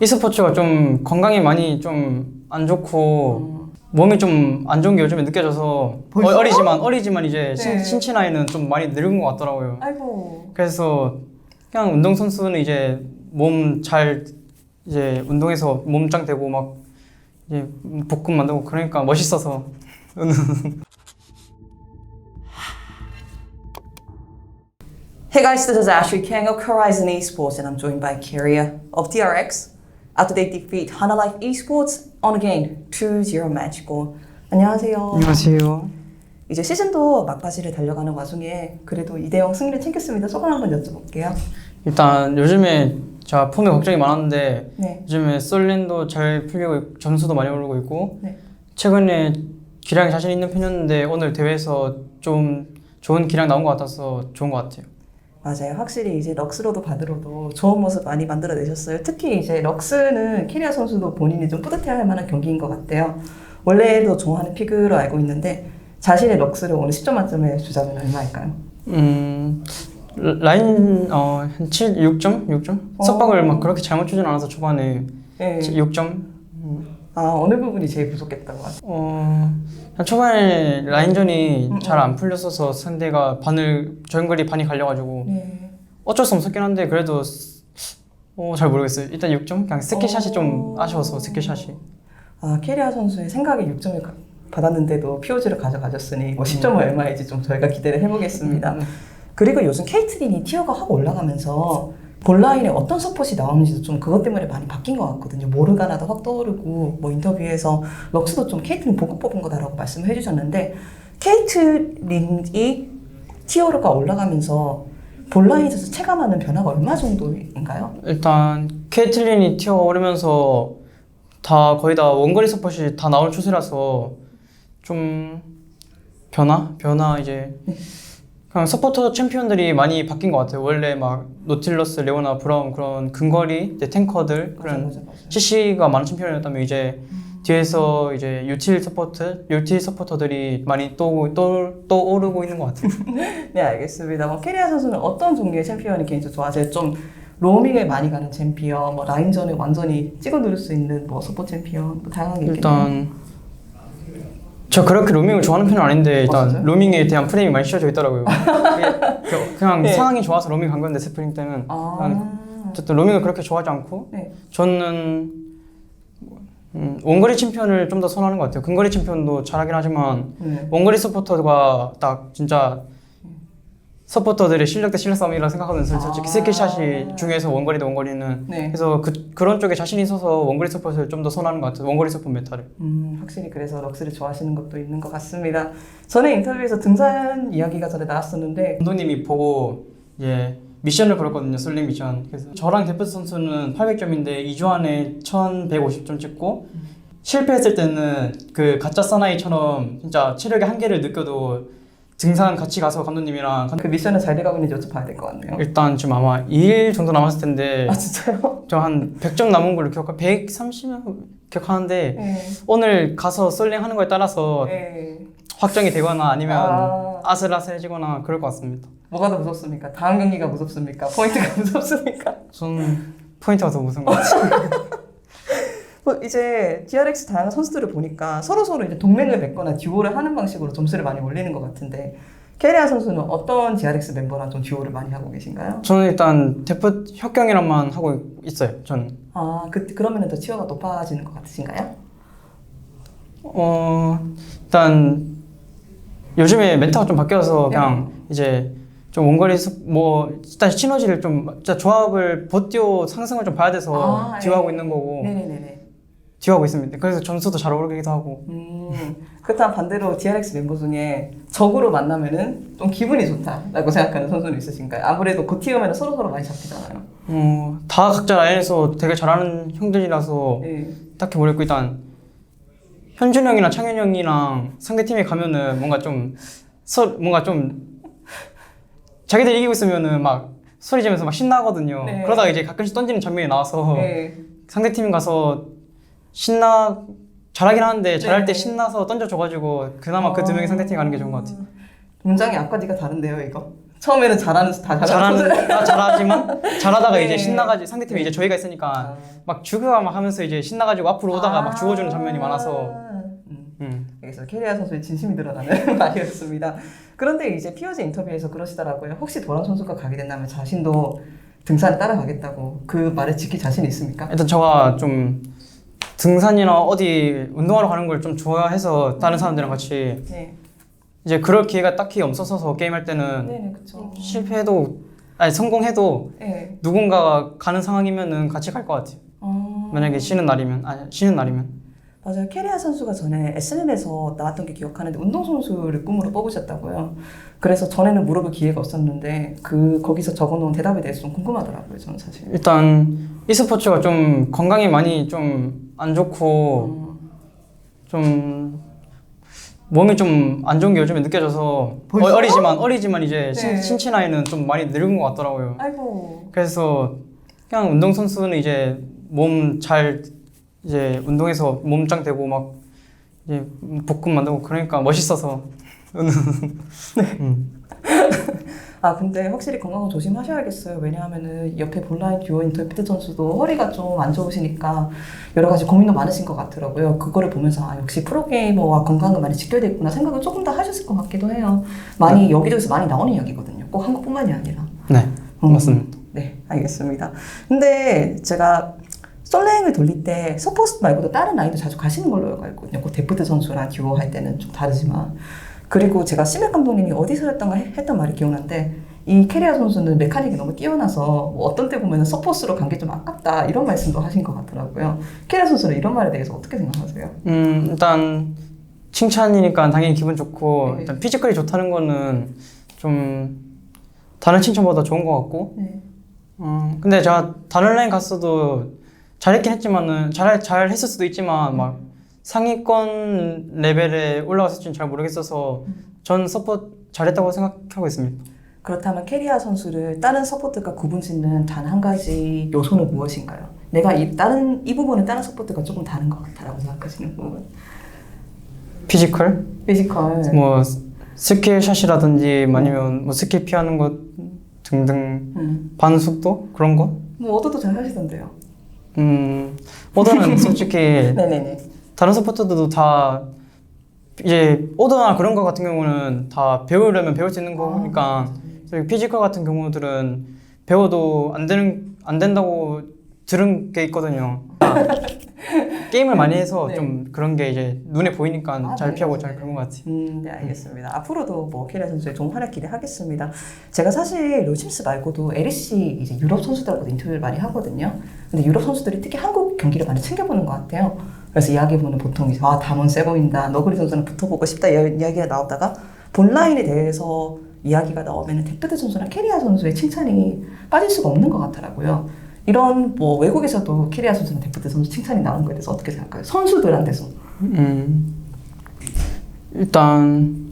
e스포츠가 좀 건강에 많이 좀 안 좋고 몸이 좀 안 좋은 게 요즘에 느껴져서 어리지만 이제 네. 신체 나이는 좀 많이 늙은 것 같더라고요. 아이고. 그래서 그냥 운동선수는 이제 몸 잘 이제 운동해서 몸짱 되고 막 이제 복근 만들고 그러니까 멋있어서. Hey guys, this is Ashley Kang of Horizon Esports and I'm joined by Kyria of DRX after they defeat Hana Life Esports on a game 2-0 match goal. 안녕하세요. 안녕하세요. 이제 시즌도 막바지를 달려가는 와중에 그래도 2대0 승리를 챙겼습니다. 소감 한번 여쭤볼게요. 일단 요즘에 제가 폼에 걱정이 많았는데 네. 요즘에 솔린도 잘 풀리고 점수도 많이 오르고 있고 네. 최근에 기량이 자신 있는 편이었는데 오늘 대회에서 좀 좋은 기량 나온 것 같아서 좋은 것 같아요. 맞아요. 확실히 이제 럭스로도 받으러도 좋은 모습 많이 만들어내셨어요. 특히 이제 럭스는 캐리아 선수도 본인이 좀 뿌듯해할 만한 경기인 것 같아요. 원래도 좋아하는 피그로 알고 있는데 자신의 럭스를 오늘 10점 만점에 주자면 얼마일까요? 라인 한 7, 6점? 6점? 석박을 막 그렇게 잘못 주진 않아서 초반에 네. 6점? 아, 어느 부분이 제일 부족했다고 하세요? 초반에 라인전이 잘 안 풀렸어서 상대가 저희글이 반이 갈려가지고 네. 어쩔 수 없었긴 한데 그래도 잘 모르겠어요. 일단 6점? 그냥 스킬샷이 좀 아쉬워서 스킬샷이. 아, 캐리아 선수의 생각에 6점을 받았는데도 POG를 가져가셨으니 뭐 10점은 얼마인지 좀 저희가 기대를 해보겠습니다. 그리고 요즘 케이틀린이 티어가 확 올라가면서 본라인에 어떤 서폿이 나오는지도 좀 그것 때문에 많이 바뀐 것 같거든요. 모르가나도 확 떠오르고 뭐 인터뷰에서 럭스도 좀 케이틀린 보고 뽑은 거다라고 말씀을 해주셨는데 케이틀린이 티어가 올라가면서 본라인에서 체감하는 변화가 얼마 정도인가요? 일단 케이틀린이 티어 오르면서 거의 다 원거리 서폿이 다 나올 추세라서 좀 변화 이제 그냥 서포터 챔피언들이 많이 바뀐 것 같아요. 원래 막 노틸러스, 레오나, 브라운 그런 근거리 이제 탱커들 그런 맞아. CC가 많은 챔피언이었다면 이제 뒤에서 이제 유틸 서포터들이 많이 또 오르고 있는 것 같아요. 네, 알겠습니다. 뭐 캐리아 선수는 어떤 종류의 챔피언이 개인적으로 좋아하세요? 좀 로밍을 많이 가는 챔피언, 뭐 라인전을 완전히 찍어 누를 수 있는 뭐 서포 챔피언, 뭐 다양한 게 있겠네요. 일단 저 그렇게 로밍을 좋아하는 편은 아닌데 일단 진짜요? 로밍에 대한 프레임이 많이 씌워져 있더라고요. 그냥 네. 상황이 좋아서 로밍 간 건데 스프링 때는 어쨌든 로밍을 그렇게 좋아하지 않고 네. 저는 원거리 챔피언을 좀 더 선호하는 것 같아요. 근거리 챔피언도 잘하긴 하지만 원거리 서포터가 딱 진짜 서포터들의 실력 대 실력 싸움이라 생각하면서 솔직히 스킬샷이 중요해서 원거리는 네. 그래서 그런 쪽에 자신이 있어서 원거리 서포트를 좀 더 선호하는 것 같아요. 원거리 서포트 메타를. 확실히 그래서 럭스를 좋아하시는 것도 있는 것 같습니다. 전에 인터뷰에서 등산 이야기가 전에 나왔었는데 감독님이 보고 미션을 걸었거든요. 솔링 미션. 그래서 저랑 데프트 선수는 800점인데 2주 안에 1150점 찍고 실패했을 때는 그 가짜 사나이처럼 진짜 체력의 한계를 느껴도 등산 같이 가서 감독님이랑 그 미션은 잘 돼가고 있는지 여쭤봐야 될 것 같네요. 일단 지금 아마 2일 정도 남았을 텐데 아, 진짜요? 저 한 100점 남은 걸로 130명 기억하는데 네. 오늘 가서 솔링 하는 거에 따라서 네. 확정이 되거나 아니면 아슬아슬해지거나 그럴 것 같습니다. 뭐가 더 무섭습니까? 다음 경기가 무섭습니까? 포인트가 무섭습니까? 저는 포인트가 더 무서운 것 같아요. 이제 DRX 다양한 선수들을 보니까 서로 이제 동맹을 맺거나 듀오를 하는 방식으로 점수를 많이 올리는 것 같은데 캐리아 선수는 어떤 DRX 멤버랑 좀 듀오를 많이 하고 계신가요? 저는 일단 데프트 혁경이랑만 하고 있어요. 저는. 그러면은 더 티어가 높아지는 것 같으신가요? 일단 요즘에 메타가 좀 바뀌어서 그냥 이제 좀 원거리 일단 시너지를 좀 진짜 조합을 버티오 상승을 좀 봐야 돼서 듀오하고 있는 거고. 네네네. 듀오하고 있습니다. 그래서 점수도 잘 오르기도 하고. 그렇다면 반대로 DRX 멤버 중에 적으로 만나면은 좀 기분이 좋다라고 생각하는 선수는 있으신가요? 아무래도 그 티어면 서로 많이 잡히잖아요. 다 각자 라인에서 되게 잘하는 형들이라서 딱히 모르겠고 일단 현준 형이나 창현 형이랑 상대팀에 가면은 뭔가 좀 자기들 이기고 있으면은 막 소리 지르면서 막 신나거든요. 그러다가 이제 가끔씩 던지는 장면이 나와서 상대팀 가서 잘하긴 하는데 잘할 때 신나서 던져줘가지고 그나마 그 두 명이 상대팀 가는 게 좋은 것 같아요. 굉장히 앞과 뒤가 다른데요, 이거? 처음에는 다 잘하는 잘하지만 잘하다가 네. 이제 신나가지고 상대팀이 이제 저희가 있으니까 막 죽어가 막 하면서 이제 신나가지고 앞으로 오다가 막 죽어주는 장면이 많아서 여기서 캐리아 선수의 진심이 드러나는 말이었습니다. 그런데 이제 피어지 인터뷰에서 그러시더라고요. 혹시 도란 선수가 가게 된다면 자신도 등산을 따라가겠다고 그 말을 지킬 자신이 있습니까? 일단 제가 좀 등산이나 어디 운동하러 가는 걸 좀 좋아해서 다른 사람들이랑 같이 네, 이제 그럴 기회가 딱히 없어서 게임할 때는 네네 그렇죠. 실패해도 아니 성공해도 네, 누군가가 가는 상황이면은 같이 갈 것 같아요. 만약에 쉬는 날이면 맞아요. 캐리아 선수가 전에 SNL에서 나왔던 게 기억하는데 운동선수를 꿈으로 뽑으셨다고요. 그래서 전에는 물어볼 기회가 없었는데 거기서 적어놓은 대답에 대해서 좀 궁금하더라고요. 저는 사실. 일단 e스포츠가 좀 건강에 많이 좀 안 좋고 좀 몸이 좀 안 좋은 게 요즘에 느껴져서 벌써요? 어리지만 이제 네. 신체 나이는 좀 많이 늙은 것 같더라고요. 아이고. 그래서 그냥 운동 선수는 이제 몸 잘 이제 운동해서 몸짱 되고 막 이제 복근 만들고 그러니까 멋있어서 아 근데 확실히 건강은 조심하셔야겠어요. 왜냐하면은 옆에 본라인 듀오 인터피트 선수도 허리가 좀 안 좋으시니까 여러 가지 고민도 많으신 것 같더라고요. 그거를 보면서 아 역시 프로게이머와 건강을 많이 지켜야 되겠구나 생각을 조금 더 하셨을 것 같기도 해요. 많이 여기저기서 많이 나오는 이야기거든요. 꼭 한국뿐만이 아니라. 네 맞습니다. 네 알겠습니다. 근데 제가 솔랭을 돌릴 때 서포스 말고도 다른 라인도 자주 가시는 걸로 알고 있거든요. 그 데프트 선수랑 듀오 할 때는 좀 다르지만. 그리고 제가 시맥 감독님이 어디서 했던 말이 기억나는데 이 캐리아 선수는 메카닉이 너무 뛰어나서 뭐 어떤 때 보면 서포스로 간 게 좀 아깝다 이런 말씀도 하신 것 같더라고요. 캐리아 선수는 이런 말에 대해서 어떻게 생각하세요? 일단 칭찬이니까 당연히 기분 좋고 네. 일단 피지컬이 좋다는 거는 좀 다른 칭찬보다 좋은 것 같고 네. 근데 제가 다른 라인 갔어도 잘했긴 했지만은 잘 했을 수도 있지만 막 상위권 레벨에 올라갔을지는 잘 모르겠어서 전 서포트 잘했다고 생각하고 있습니다. 그렇다면 캐리아 선수를 다른 서포트가 구분짓는 단 한 가지 요소는 무엇인가요? 내가 이 부분은 다른 서포트가 조금 다른 것 같다라고 생각하시는 부분. 피지컬? 피지컬. 뭐 스킬샷이라든지 아니면 뭐 스킬 피하는 것 등등 반속도 그런 거? 뭐 오더도 잘 하시던데요. 오더는 솔직히 네네네. 다른 서포터들도 다 이제 오더나 그런 거 같은 경우는 다 배우려면 배울 수 있는 거니까 저희 피지컬 같은 경우들은 배워도 안 된다고 들은 게 있거든요. 게임을 많이 해서 네. 좀 그런 게 이제 눈에 보이니까 잘 네, 피하고 맞아요. 잘 그런 것 같아요. 네, 알겠습니다. 앞으로도 뭐 캐리아 선수의 좋은 활약 기대하겠습니다. 제가 사실 로심스 말고도 LEC 이제 유럽 선수들하고도 인터뷰를 많이 하거든요. 근데 유럽 선수들이 특히 한국 경기를 많이 챙겨보는 것 같아요. 그래서 이야기해보면 보통 이제 담원 세 보인다, 너구리 선수는 붙어보고 싶다 이런 이야기가 나오다가 본라인에 대해서 이야기가 나오면 데프트 선수나 캐리아 선수의 칭찬이 빠질 수가 없는 것 같더라고요. 이런 뭐 외국에서도 캐리아 선수나 데프트 선수 칭찬이 나오는 거에 대해서 어떻게 생각해요? 선수들한테서. 일단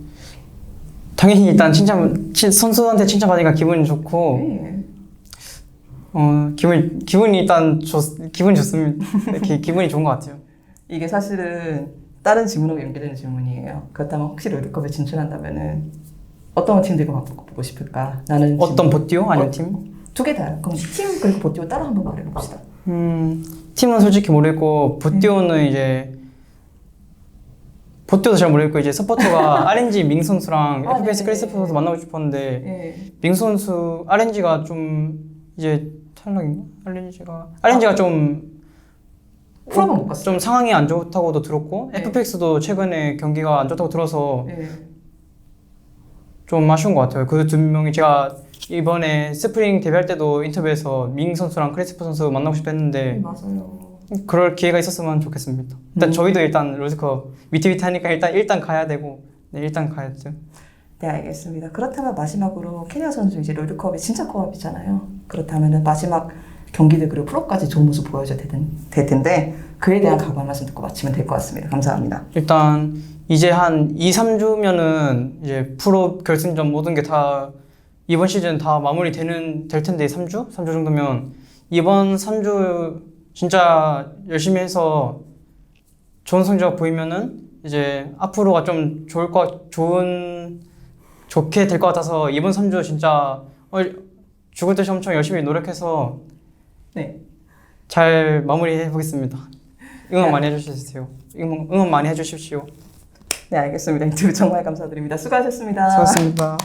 당연히 일단 선수한테 칭찬받으니까 기분이 좋고 네. 기분이 일단 기분이 좋습니다. 기분이 좋은 것 같아요. 이게 사실은 다른 질문하고 연결되는 질문이에요. 그렇다면 혹시 롤드컵에 진출한다면은 어떤 팀들과 보고 싶을까? 나는 어떤 보띠오 아니면 팀? 두 개 다요. 그럼 팀 그리고 보띠오 따로 한번 말해봅시다. 팀은 솔직히 모르겠고 보띠오는 이제 보띠오도 잘 모르겠고 이제 서포터가 RNG 밍 선수랑 FPS 크리스프 선수 만나고 싶었는데 네. 밍 선수 RNG가 좀 이제 탈락인가? RNG가 좀 프로만 못 갔어요. 좀 상황이 안 좋다고도 들었고 네. FPX도 최근에 경기가 안 좋다고 들어서 네. 좀 아쉬운 것 같아요. 그 두 명이 제가 이번에 스프링 데뷔할 때도 인터뷰에서 밍 선수랑 크리스프 선수 만나고 싶다 했는데 맞아요. 그럴 기회가 있었으면 좋겠습니다. 일단 저희도 일단 롤드컵 위태위태하니까 일단 가야 되고 일단 가야죠. 네, 알겠습니다. 그렇다면 마지막으로 케냐 선수 이제 롤드컵이 진짜 코앞이잖아요. 그렇다면은 마지막 경기들 그리고 프로까지 좋은 모습 보여줘야 될 텐데 그에 대한 각오 한 말씀 듣고 마치면 될 것 같습니다. 감사합니다. 일단 이제 한 2, 3주면은 이제 프로 결승전 모든 게 다 이번 시즌 다 마무리 될 텐데 3주? 3주 정도면 이번 3주 진짜 열심히 해서 좋은 성적 보이면은 이제 앞으로가 좀 좋은 좋게 될 것 같아서 이번 3주 진짜 죽을 듯이 엄청 열심히 노력해서 네. 잘 마무리해 보겠습니다. 응원 네. 많이 해주십시오. 응원 많이 해주십시오. 네, 알겠습니다. 인터뷰 정말 감사드립니다. 수고하셨습니다. 수고하셨습니다.